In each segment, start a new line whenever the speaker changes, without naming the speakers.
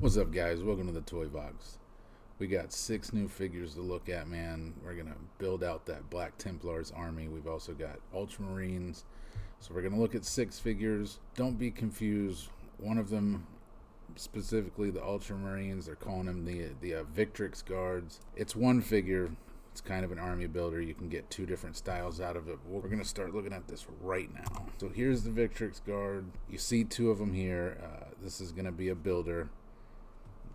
What's up, guys? Welcome to the Toy Box. We got 6 new figures to look at, man. We're going to build out that Black Templars army. We've also got Ultramarines. So we're going to look at 6 figures. Don't be confused. One of them, specifically the Ultramarines, they're calling them the Victrix Guards. It's one figure. It's kind of an army builder. You can get 2 different styles out of it. We're going to start looking at this right now. So here's the Victrix Guard. You see 2 of them here. This is going to be a builder.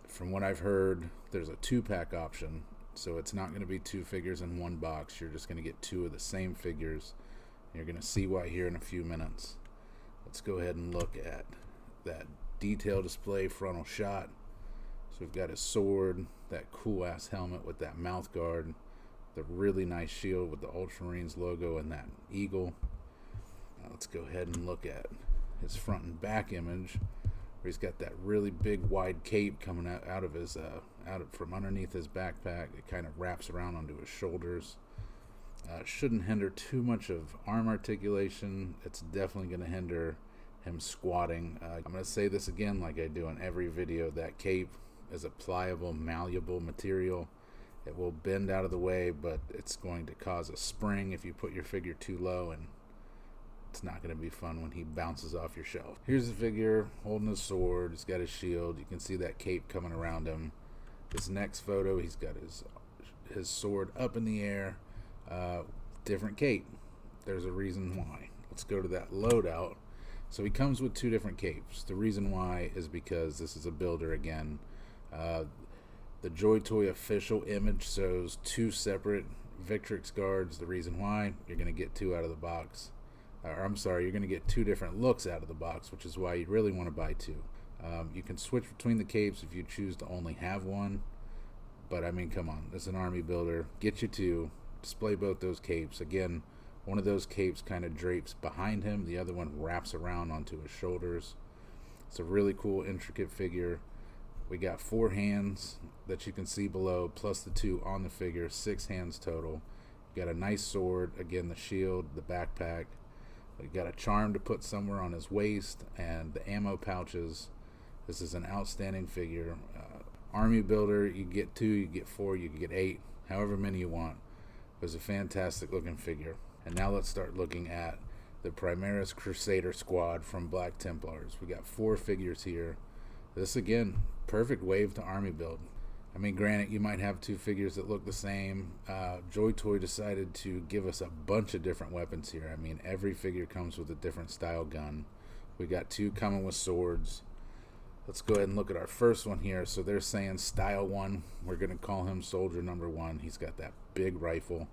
From what I've heard, there's a 2-pack option, so it's not going to be 2 figures in one box. You're just going to get 2 of the same figures. You're going to see why here in a few minutes. Let's go ahead and look at that detail display frontal shot. So we've got his sword, that cool ass helmet with that mouth guard, the really nice shield with the Ultramarines logo and that eagle. Now let's go ahead and look at his front and back image, where he's got that really big wide cape coming out of his from underneath his backpack. It kind of wraps around onto his shoulders. Shouldn't hinder too much of arm articulation. It's definitely going to hinder him squatting. I'm going to say this again like I do in every video. That cape is a pliable, malleable material. It will bend out of the way, but it's going to cause a spring if you put your figure too low, and it's not going to be fun when he bounces off your shelf. Here's the figure holding his sword. He's got his shield. You can see that cape coming around him. This next photo, he's got his sword up in the air. Different cape. There's a reason why. Let's go to that loadout. So he comes with 2 different capes. The reason why is because this is a builder again. The Joy Toy official image shows 2 separate Victrix Guards. The reason why, you're going to get 2 out of the box. You're going to get 2 different looks out of the box, which is why you really want to buy 2. You can switch between the capes if you choose to only have one, but I mean, come on, this is an army builder. Get you 2, display both those capes. Again, one of those capes kind of drapes behind him, the other one wraps around onto his shoulders. It's a really cool, intricate figure. We got 4 hands that you can see below, plus the 2 on the figure, 6 hands total. You got a nice sword, again, the shield, the backpack. You got a charm to put somewhere on his waist, and the ammo pouches. This is an outstanding figure. Army builder, you get 2, you get 4, you can get 8, however many you want. It was a fantastic looking figure. And now let's start looking at the Primaris Crusader squad from Black Templars. We got 4 figures here. This again, perfect wave to army build. I mean, granted, you might have 2 figures that look the same. Joy Toy decided to give us a bunch of different weapons here. I mean, every figure comes with a different style gun. We got 2 coming with swords. Let's go ahead and look at our first one here. So they're saying style 1. We're going to call him soldier number 1. He's got that big rifle.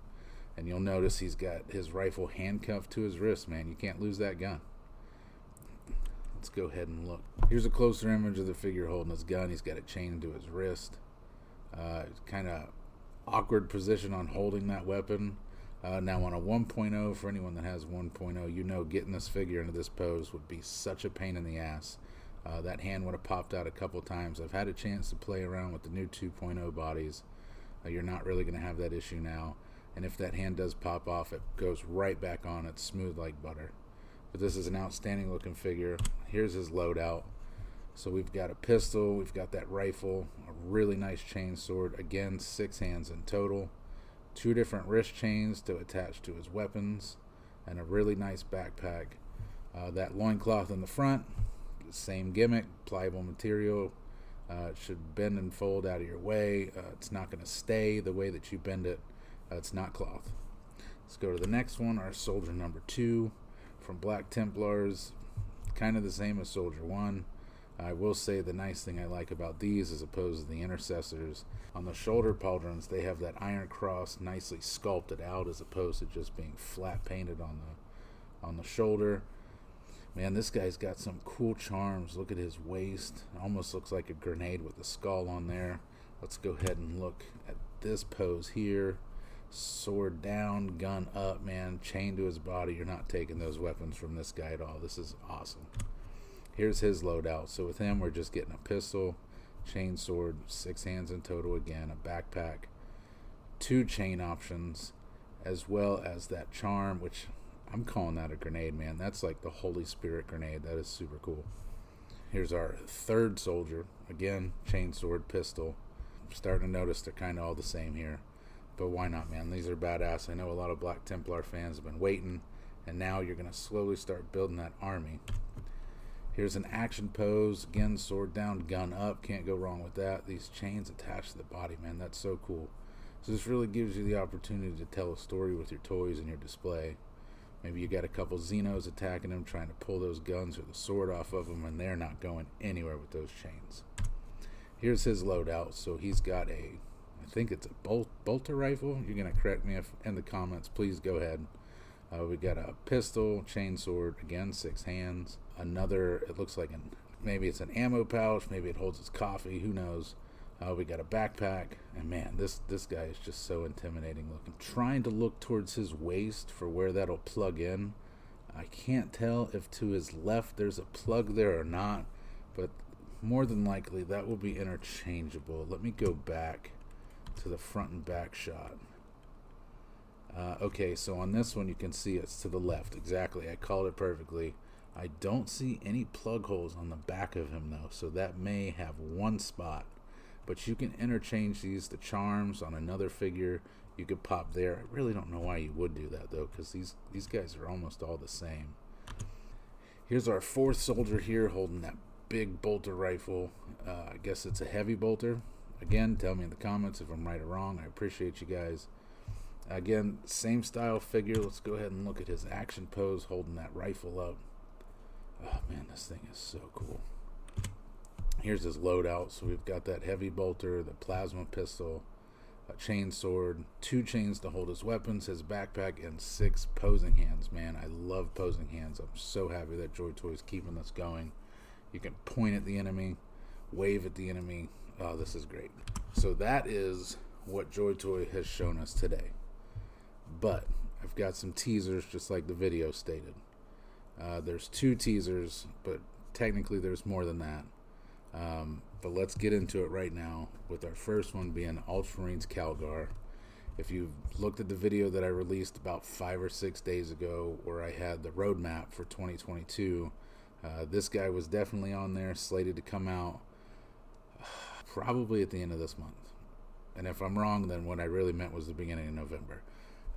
And you'll notice he's got his rifle handcuffed to his wrist, man. You can't lose that gun. Let's go ahead and look. Here's a closer image of the figure holding his gun. He's got it chained to his wrist. Kind of awkward position on holding that weapon. Now on a 1.0, for anyone that has 1.0, you know getting this figure into this pose would be such a pain in the ass. That hand would have popped out a couple times. I've had a chance to play around with the new 2.0 bodies. You're not really going to have that issue now. And if that hand does pop off, it goes right back on. It's smooth like butter. But this is an outstanding looking figure. Here's his loadout. So we've got a pistol, we've got that rifle, a really nice chain sword. Again, 6 hands in total. 2 different wrist chains to attach to his weapons, and a really nice backpack. That loincloth in the front, same gimmick, pliable material. It should bend and fold out of your way. It's not going to stay the way that you bend it. It's not cloth. Let's go to the next one, our soldier number 2 from Black Templars. Kind of the same as soldier 1. I will say the nice thing I like about these, as opposed to the intercessors, on the shoulder pauldrons they have that iron cross nicely sculpted out, as opposed to just being flat painted on the shoulder. Man, this guy's got some cool charms. Look at his waist. It almost looks like a grenade with a skull on there. Let's go ahead and look at this pose here. Sword down, gun up, man, chained to his body. You're not taking those weapons from this guy at all. This is awesome. Here's his loadout. So with him, we're just getting a pistol, chain sword, 6 hands in total again, a backpack, 2 chain options, as well as that charm, which I'm calling that a grenade, man. That's like the Holy Spirit grenade. That is super cool. Here's our third soldier. Again, chainsword, pistol. I'm starting to notice they're kind of all the same here. But why not, man? These are badass. I know a lot of Black Templar fans have been waiting, and now you're going to slowly start building that army. Here's an action pose. Again, sword down, gun up. Can't go wrong with that. These chains attached to the body, man. That's so cool. So this really gives you the opportunity to tell a story with your toys and your display. Maybe you got a couple Xenos attacking them, trying to pull those guns or the sword off of them, and they're not going anywhere with those chains. Here's his loadout. So he's got a, I think it's a bolter rifle. You're going to correct me if in the comments. Please go ahead. We got a pistol, chainsword, again, 6 hands. Another, it looks like maybe it's an ammo pouch, maybe it holds his coffee, who knows. We got a backpack, and man, this guy is just so intimidating looking. Trying to look towards his waist for where that'll plug in. I can't tell if to his left there's a plug there or not, but more than likely that will be interchangeable. Let me go back to the front and back shot. Okay, so on this one you can see it's to the left. Exactly, I called it perfectly. I don't see any plug holes on the back of him though, so that may have one spot. But you can interchange these to charms on another figure. You could pop there. I really don't know why you would do that though, because these guys are almost all the same. Here's our fourth soldier here holding that big bolter rifle. I guess it's a heavy bolter. Again, tell me in the comments if I'm right or wrong. I appreciate you guys. Again, same style figure. Let's go ahead and look at his action pose holding that rifle up. Oh man, this thing is so cool. Here's his loadout. So we've got that heavy bolter, the plasma pistol, a chain sword, 2 chains to hold his weapons, his backpack, and 6 posing hands. Man, I love posing hands. I'm so happy that Joy Toy is keeping this going. You can point at the enemy, wave at the enemy. Oh, this is great. So that is what Joy Toy has shown us today. But I've got some teasers just like the video stated. There's 2 teasers, but technically there's more than that. But let's get into it right now with our first one being Ultramarines Calgar. If you've looked at the video that I released about 5 or 6 days ago where I had the roadmap for 2022, this guy was definitely on there, slated to come out probably at the end of this month. And if I'm wrong, then what I really meant was the beginning of November.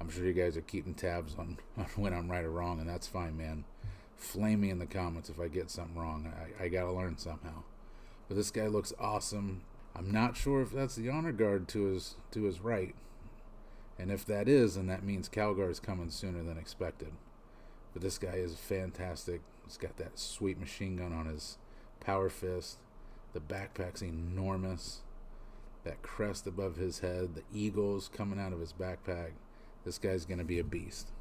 I'm sure you guys are keeping tabs on when I'm right or wrong, and that's fine, man. Flame me in the comments if I get something wrong. I gotta learn somehow. But this guy looks awesome. I'm not sure if that's the honor guard to his right. And if that is, then that means Calgar is coming sooner than expected. But this guy is fantastic. He's got that sweet machine gun on his power fist. The backpack's enormous. That crest above his head. The eagles coming out of his backpack. This guy's going to be a beast.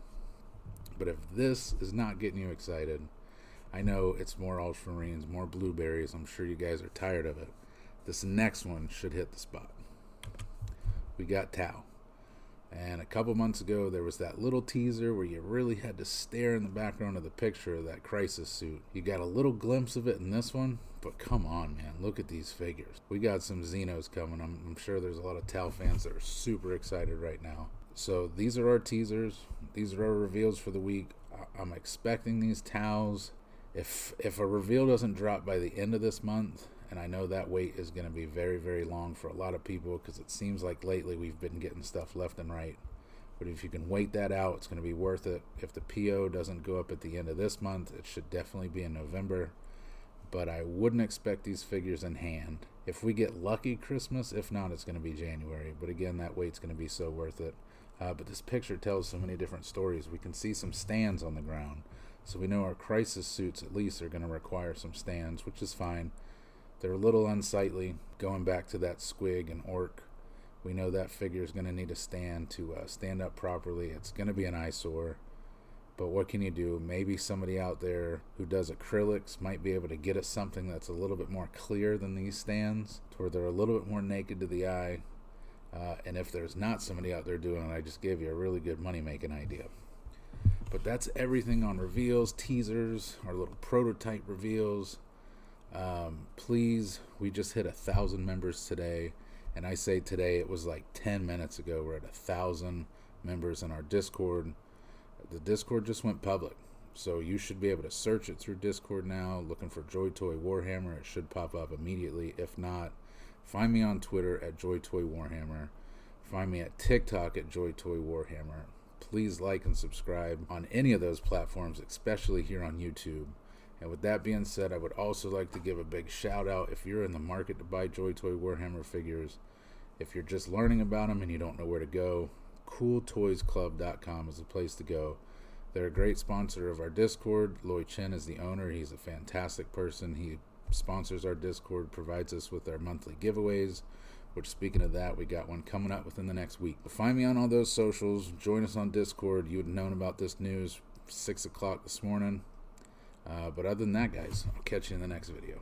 But if this is not getting you excited, I know it's more Ultramarines, more blueberries. I'm sure you guys are tired of it. This next one should hit the spot. We got Tau. And a couple months ago, there was that little teaser where you really had to stare in the background of the picture of that crisis suit. You got a little glimpse of it in this one, but come on, man. Look at these figures. We got some Xenos coming. I'm sure there's a lot of Tau fans that are super excited right now. So these are our teasers. These are our reveals for the week. I'm expecting these Taus. If a reveal doesn't drop by the end of this month, and I know that wait is going to be very, very long for a lot of people because it seems like lately we've been getting stuff left and right. But if you can wait that out, it's going to be worth it. If the PO doesn't go up at the end of this month, it should definitely be in November. But I wouldn't expect these figures in hand. If we get lucky, Christmas. If not, it's going to be January. But again, that wait's going to be so worth it. But this picture tells so many different stories. We can see some stands on the ground. So we know our crisis suits at least are going to require some stands, which is fine. They're a little unsightly. Going back to that squig and orc, we know that figure is going to need a stand to stand up properly. It's going to be an eyesore. But what can you do? Maybe somebody out there who does acrylics might be able to get us something that's a little bit more clear than these stands, to where they're a little bit more naked to the eye. And if there's not somebody out there doing it, I just gave you a really good money-making idea. But that's everything on reveals, teasers, our little prototype reveals. Please, we just hit 1,000 members today. And I say today, it was like 10 minutes ago. We're at 1,000 members in our Discord. The Discord just went public. So you should be able to search it through Discord now, looking for Joy Toy Warhammer. It should pop up immediately. If not, find me on Twitter at Joy Toy Warhammer. Find me at TikTok at Joy Toy Warhammer. Please like and subscribe on any of those platforms, especially here on YouTube. And with that being said, I would also like to give a big shout out if you're in the market to buy Joy Toy Warhammer figures. If you're just learning about them and you don't know where to go, CoolToysClub.com is the place to go. They're a great sponsor of our Discord. Loy Chen is the owner. He's a fantastic person. He sponsors our Discord, provides us with our monthly giveaways, which, speaking of that, we got one coming up within the next week. Find me on all those socials. Join us on Discord. You would have known about this news 6 o'clock this morning. But other than that, guys, I'll catch you in the next video.